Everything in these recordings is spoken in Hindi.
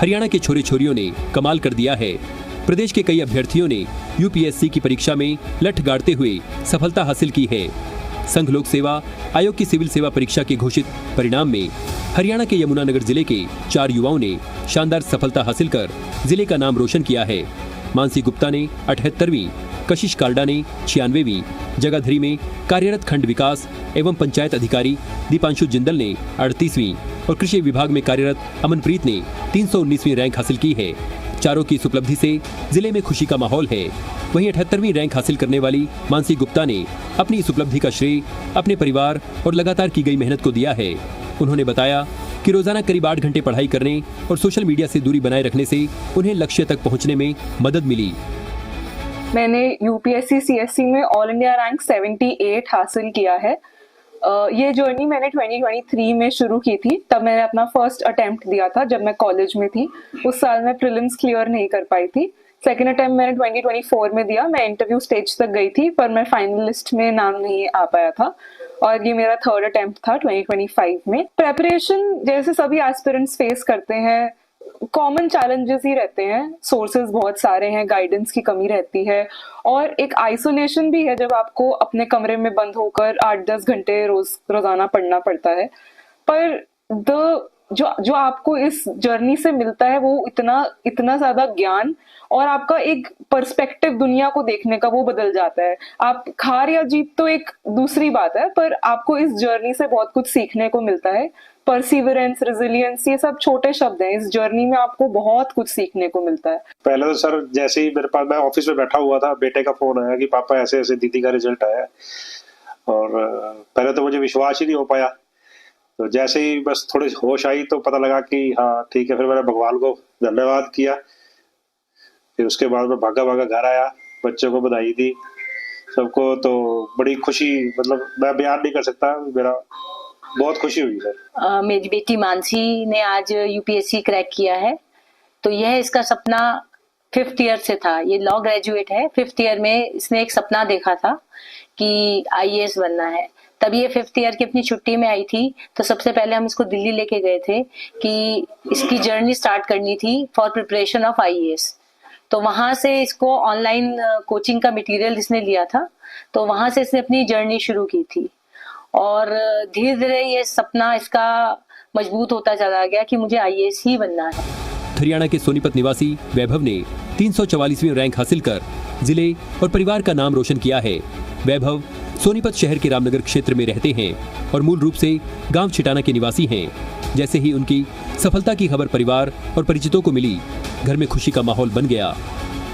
हरियाणा के छोरे छोरियों ने कमाल कर दिया है। प्रदेश के कई अभ्यर्थियों ने यूपीएससी की परीक्षा में लठ गाड़ते हुए सफलता हासिल की है। संघ लोक सेवा आयोग की सिविल सेवा परीक्षा के घोषित परिणाम में हरियाणा के यमुनानगर जिले के 4 युवाओं ने शानदार सफलता हासिल कर जिले का नाम रोशन किया है। मानसी गुप्ता ने 78वीं, कशिश काल्डा ने 96वीं, जगाधरी में कार्यरत खंड विकास एवं पंचायत अधिकारी दीपांशु जिंदल ने 38वीं और कृषि विभाग में कार्यरत अमनप्रीत ने 319वीं रैंक हासिल की है। चारों की इस उपलब्धि से जिले में खुशी का माहौल है। वहीं 78वीं रैंक हासिल करने वाली मानसी गुप्ता ने अपनी इस उपलब्धि का श्रेय अपने परिवार और लगातार की गई मेहनत को दिया है। उन्होंने बताया कि रोजाना करीब 8 घंटे पढ़ाई करने और सोशल मीडिया से दूरी बनाए रखने से उन्हें लक्ष्य तक पहुंचने में मदद मिली। मैंने यूपीएससी सीएससी में ऑल इंडिया रैंक 78 हासिल किया है। ये जर्नी मैंने 2023 में शुरू की थी। तब मैंने अपना फर्स्ट अटेम्प्ट दिया था जब मैं कॉलेज में थी। उस साल मैं प्रीलिम्स क्लियर नहीं कर पाई थी। सेकेंड अटेम्प्ट मैंने 2024 में दिया। मैं इंटरव्यू स्टेज तक गई थी पर मैं फाइनलिस्ट में नाम नहीं आ पाया था और ये मेरा थर्ड अटेम्प्ट था 2025 में। प्रेपरेशन जैसे सभी एस्पिरेंट्स फेस करते हैं, कॉमन चैलेंजेस ही रहते हैं। सोर्सेज बहुत सारे हैं, गाइडेंस की कमी रहती है और एक आइसोलेशन भी है जब आपको अपने कमरे में बंद होकर 8-10 घंटे रोजाना पढ़ना पड़ता है। पर जो आपको इस जर्नी से मिलता है वो इतना ज्यादा ज्ञान और आपका एक पर्सपेक्टिव दुनिया को देखने का वो बदल जाता है। आप हार या जीत तो एक दूसरी बात है पर आपको इस जर्नी से बहुत कुछ सीखने को मिलता है। परसिवरेंस, रेजिलियंस, ये सब छोटे शब्द हैं। इस जर्नी में आपको बहुत कुछ सीखने को मिलता है। पहले तो सर जैसे ही मेरे पास, मैं ऑफिस में बैठा हुआ था, बेटे का फोन आया कि पापा ऐसे ऐसे दीदी का रिजल्ट आया है और पहले तो मुझे विश्वास ही नहीं हो पाया। तो जैसे ही बस थोड़ी होश आई तो पता लगा कि हाँ ठीक है। फिर मैंने भगवान को धन्यवाद किया। फिर उसके बाद मैं भागा घर आया, बच्चों को बधाई दी सबको। तो बड़ी खुशी, मतलब मैं बयान नहीं कर सकता, मेरा बहुत खुशी हुई सर। मेरी बेटी मानसी ने आज यूपीएससी क्रैक किया है। तो यह इसका सपना 5th ईयर से था। ये लॉ ग्रेजुएट है। 5th ईयर में इसने एक सपना देखा था कि आईएएस बनना है। तब ये 5th ईयर की अपनी छुट्टी में आई थी। तो सबसे पहले हम इसको दिल्ली लेके गए थे कि इसकी जर्नी स्टार्ट करनी थी फॉर प्रिपरेशन ऑफ आईएएस। तो वहां से इसको ऑनलाइन कोचिंग का मटेरियल इसने लिया था। तो वहां से इसने अपनी जर्नी शुरू की थी और धीरे धीरे ये सपना इसका मजबूत होता चला गया कि मुझे आईएएस ही बनना है। हरियाणा के सोनीपत निवासी वैभव ने 344वीं रैंक हासिल कर जिले और परिवार का नाम रोशन किया है। वैभव सोनीपत शहर के रामनगर क्षेत्र में रहते हैं और मूल रूप से गांव छिटाना के निवासी हैं। जैसे ही उनकी सफलता की खबर परिवार और परिचितों को मिली, घर में खुशी का माहौल बन गया।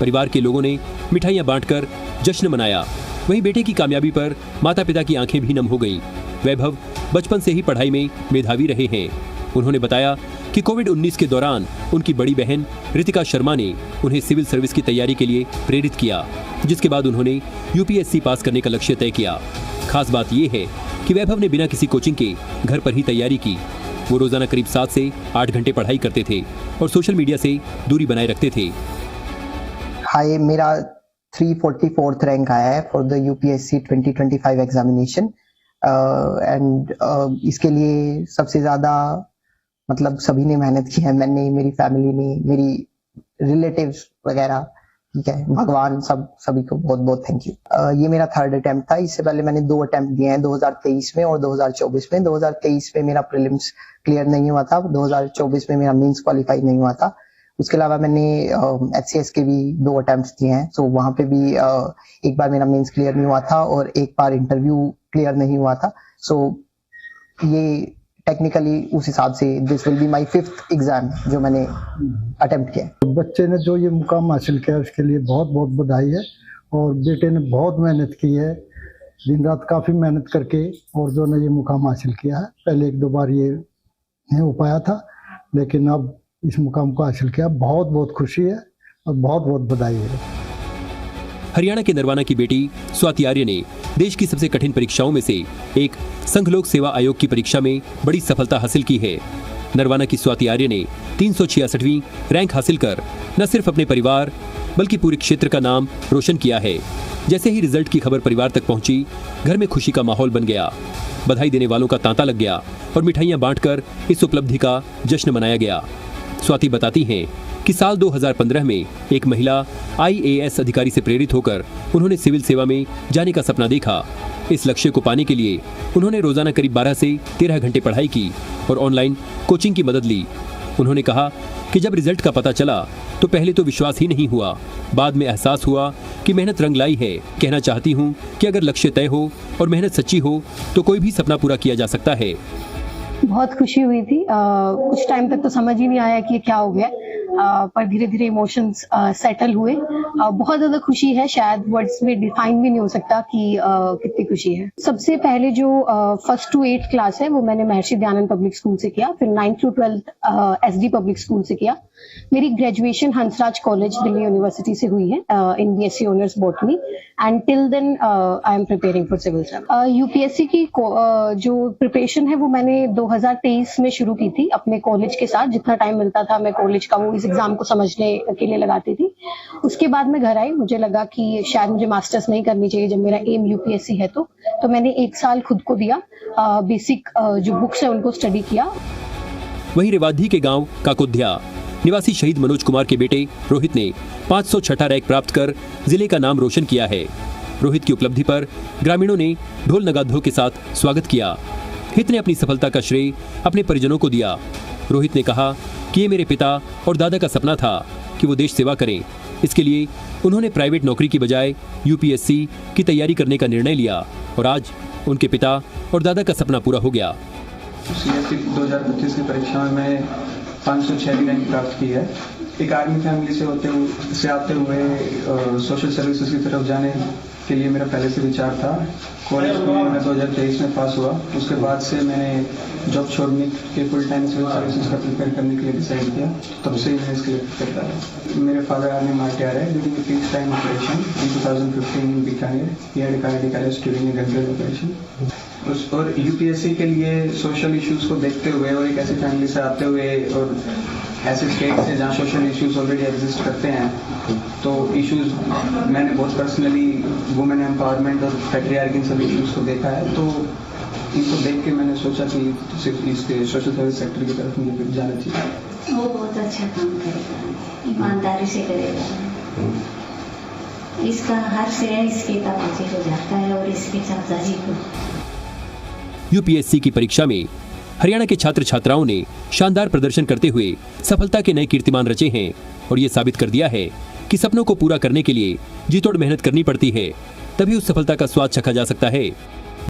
परिवार के लोगों ने मिठाइयां बांटकर जश्न मनाया। वहीं बेटे की कामयाबी पर माता पिता की आंखें भी नम हो गईं। वैभव बचपन से ही पढ़ाई में मेधावी रहे हैं। उन्होंने बताया कि कोविड-19 के दौरान उनकी बड़ी बहन रितिका शर्मा ने उन्हें सिविल सर्विस की तैयारी के लिए प्रेरित किया, जिसके बाद उन्होंने यूपीएससी पास करने का लक्ष्य तय किया। खास बात यह है कि वैभव ने बिना किसी कोचिंग के घर पर ही तैयारी की। वो रोजाना करीब 7 से 8 घंटे पढ़ाई करते थे और सोशल मीडिया से दूरी बनाए रखते थे। हाय, मेरा 344th रैंक आया है for the UPSC 2025 examination and इसके लिए सबसे ज्यादा मतलब सभी ने मेहनत की है। मैंने, मेरी फैमिली ने, मेरी रिलेटिव्स वगैरह, ठीक है, भगवान, सभी को बहुत बहुत थैंक यू। ये मेरा थर्ड अटेम्प्ट था। इससे पहले मैंने 2 अटेम्प्ट दिए हैं, 2023 में और 2024 में। 2023 में मेरा प्रीलिम्स क्लियर नहीं हुआ था, 2024 में मेरा मेंस क्वालिफाई नहीं हुआ था। उसके अलावा मैंने एचसीएस के भी 2 अटेम्प्ट्स दिए हैं। सो वहां पे भी एक बार मेरा मेंस क्लियर नहीं हुआ था और एक बार इंटरव्यू क्लियर नहीं हुआ था। सो ये टेक्निकली उस हिसाब से this will be my 5th exam जो मैंने अटेम्प्ट किया। बच्चे ने जो ये मुकाम हासिल किया उसके लिए बहुत बहुत बधाई है और बेटे ने बहुत मेहनत की है, दिन रात काफ़ी मेहनत करके और जो ने ये मुकाम हासिल किया है। पहले 1-2 बार ये नहीं हो पाया था लेकिन अब इस मुकाम को हासिल किया। बहुत बहुत खुशी है और बहुत बहुत बधाई है। हरियाणा के नरवाना की बेटी स्वाति आर्य ने देश की सबसे कठिन परीक्षाओं में से एक संघ लोक सेवा आयोग की परीक्षा में बड़ी सफलता हासिल की है। नरवाना की स्वाति आर्य ने 366वीं रैंक हासिल कर न सिर्फ अपने परिवार बल्कि पूरे क्षेत्र का नाम रोशन किया है। जैसे ही रिजल्ट की खबर परिवार तक पहुंची, घर में खुशी का माहौल बन गया। बधाई देने वालों का तांता लग गया और मिठाइयां बांटकर इस उपलब्धि का जश्न मनाया गया। स्वाति बताती हैं कि साल 2015 में एक महिला IAS अधिकारी से प्रेरित होकर उन्होंने सिविल सेवा में जाने का सपना देखा। इस लक्ष्य को पाने के लिए उन्होंने रोजाना करीब 12 से 13 घंटे पढ़ाई की और ऑनलाइन कोचिंग की मदद ली। उन्होंने कहा कि जब रिजल्ट का पता चला तो पहले तो विश्वास ही नहीं हुआ, बाद में एहसास हुआ कि मेहनत रंग लाई है। कहना चाहती हूँ कि अगर लक्ष्य तय हो और मेहनत सच्ची हो तो कोई भी सपना पूरा किया जा सकता है। बहुत खुशी हुई थी। कुछ टाइम तक तो समझ ही नहीं आया कि ये क्या हो गया, पर धीरे धीरे इमोशंस सेटल हुए। बहुत ज्यादा खुशी है, शायद वर्ड्स में डिफाइन भी नहीं हो सकता कि कितनी खुशी है। सबसे पहले जो 1st to 8th क्लास है वो मैंने महर्षि दयानंद पब्लिक स्कूल से किया, फिर 9th to 12th SD public school से किया। मेरी graduation Hansraj college Delhi university से हुई है in BSc honours botany, and till then I am preparing for civil service. UPSC की जो प्रिपरेशन है वो मैंने 2023 में शुरू की थी अपने कॉलेज के साथ। जितना टाइम मिलता था मैं कॉलेज का वो इस एग्जाम को समझने के लिए लगाती थी। उसके बाद मैं घर आई, मुझे लगा कि शायद मुझे मास्टर्स नहीं करनी चाहिए जब मेरा एम UPSC है, तो मैंने 1 साल खुद को दिया, बेसिक जो बुक्स है उनको स्टडी किया। वहीं रेवाड़ी के गांव काकोध्या निवासी शहीद मनोज कुमार के बेटे रोहित ने 506 रैंक प्राप्त कर जिले का नाम रोशन किया है। रोहित की उपलब्धि पर ग्रामीणों ने ढोल नगाड़ों के साथ स्वागत किया। हित ने अपनी सफलता का श्रेय अपने परिजनों को दिया। रोहित ने कहा कि ये मेरे पिता और दादा का सपना था कि वो देश सेवा करें। इसके लिए उन्होंने प्राइवेट नौकरी की बजाय UPSC की तैयारी करने का निर्णय लिया और आज उनके पिता और दादा का सपना पूरा हो गया। CSC 2025 की परीक्षा में मैंने 506 की रैंक प्राप्त की है। एक आर्मी फैमिली से आते हुए सोशल सर्विसेज की तरफ जाने के लिए मेरा पहले से विचार था। कॉलेज में मैं 2023 में पास हुआ। उसके बाद से मैंने जॉब छोड़ने के फुल टाइम सिविल सर्विसेज का प्रिपेयर करने के लिए डिसाइड किया। तब से ही मैं इसके लिए करता है। मेरे फादर आर्मी मार्टियर है during peace time operation in 2015 in Bikaner. He had cardiac arrest during a gun operation. और UPSC के लिए सोशल इश्यूज को देखते हुए और एक ऐसी फैमिली से आते हुए और ऐसे स्टेट से जहाँ सोशल इश्यूज ऑलरेडी एग्जिस्ट करते हैं, तो इश्यूज मैंने बहुत पर्सनली वुमेन एम्पावरमेंट और पैट्रियार्की इन सभी इश्यूज को देखा है। तो इनको देख के मैंने सोचा कि इसके सोशल सर्विस सेक्टर की तरफ मुझे जाना चाहिए। वो बहुत अच्छा काम करेगा, ईमानदारी से करेगा। इसका हर श्रेय इसके ताबाजी को जाता है और इसके चाचा जी को। UPSC की परीक्षा में हरियाणा के छात्र छात्राओं ने शानदार प्रदर्शन करते हुए सफलता के नए कीर्तिमान रचे हैं और ये साबित कर दिया है कि सपनों को पूरा करने के लिए जी तोड़ मेहनत करनी पड़ती है, तभी उस सफलता का स्वाद चखा जा सकता है।